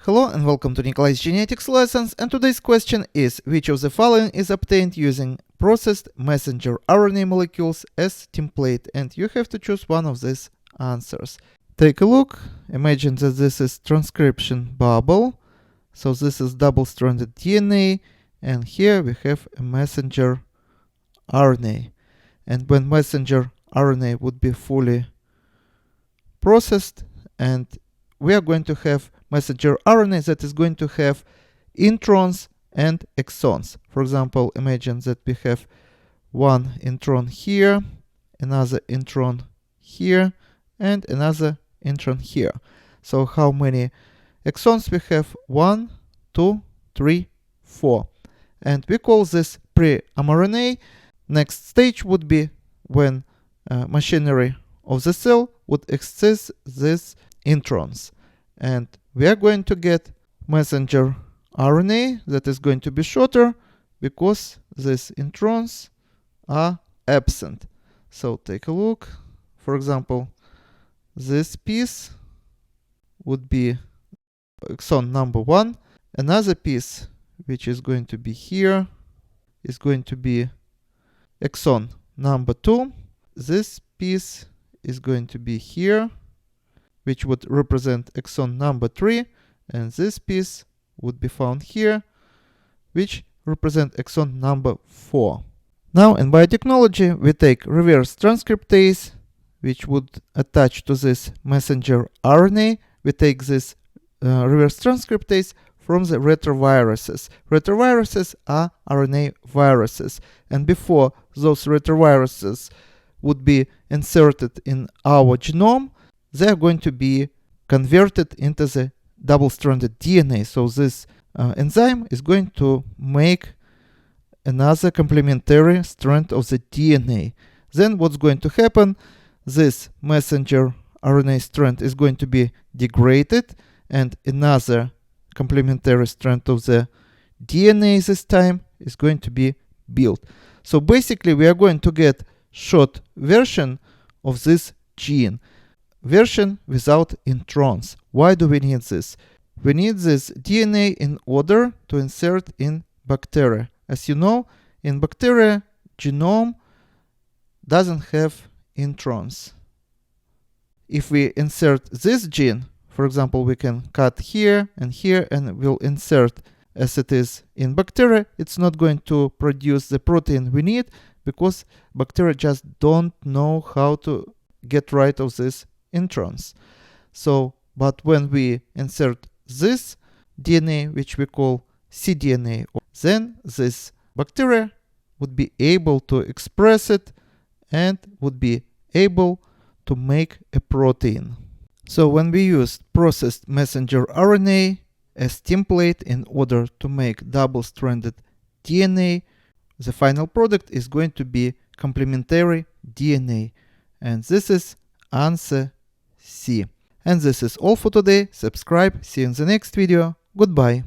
Hello and welcome to Nikolai's genetics lessons, and today's question is: which of the following is obtained using processed messenger RNA molecules as template? And you have to choose one of these answers. Take a look. Imagine that this is transcription bubble. So this is double-stranded DNA, and here we have a messenger RNA. And when messenger RNA would be fully processed, and we are going to have messenger RNA that is going to have introns and exons. For example, imagine that we have one intron here, another intron here, and another intron here. So how many exons we have? 1, 2, 3, 4. And we call this pre-mRNA. Next stage would be when machinery of the cell would access these introns. And we are going to get messenger RNA that is going to be shorter because these introns are absent. So take a look. For example, this piece would be exon number 1. Another piece, which is going to be here, is going to be exon number 2. This piece is going to be here, which would represent exon number 3, and this piece would be found here, which represent exon number 4. Now in biotechnology, we take reverse transcriptase, which would attach to this messenger RNA. We take this reverse transcriptase from the retroviruses. Retroviruses are RNA viruses, and before those retroviruses would be inserted in our genome, they are going to be converted into the double-stranded DNA. So this enzyme is going to make another complementary strand of the DNA. Then what's going to happen? This messenger RNA strand is going to be degraded, and another complementary strand of the DNA this time is going to be built. So basically we are going to get short version of this gene. Version without introns. Why do we need this? We need this DNA in order to insert in bacteria. As you know, in bacteria, genome doesn't have introns. If we insert this gene, for example, we can cut here, and we'll insert as it is in bacteria, it's not going to produce the protein we need because bacteria just don't know how to get rid of this introns. So, but when we insert this DNA, which we call cDNA, then this bacteria would be able to express it and would be able to make a protein. So when we use processed messenger RNA as template in order to make double-stranded DNA, the final product is going to be complementary DNA. And this is answer C. And this is all for today. Subscribe. See you in the next video. Goodbye.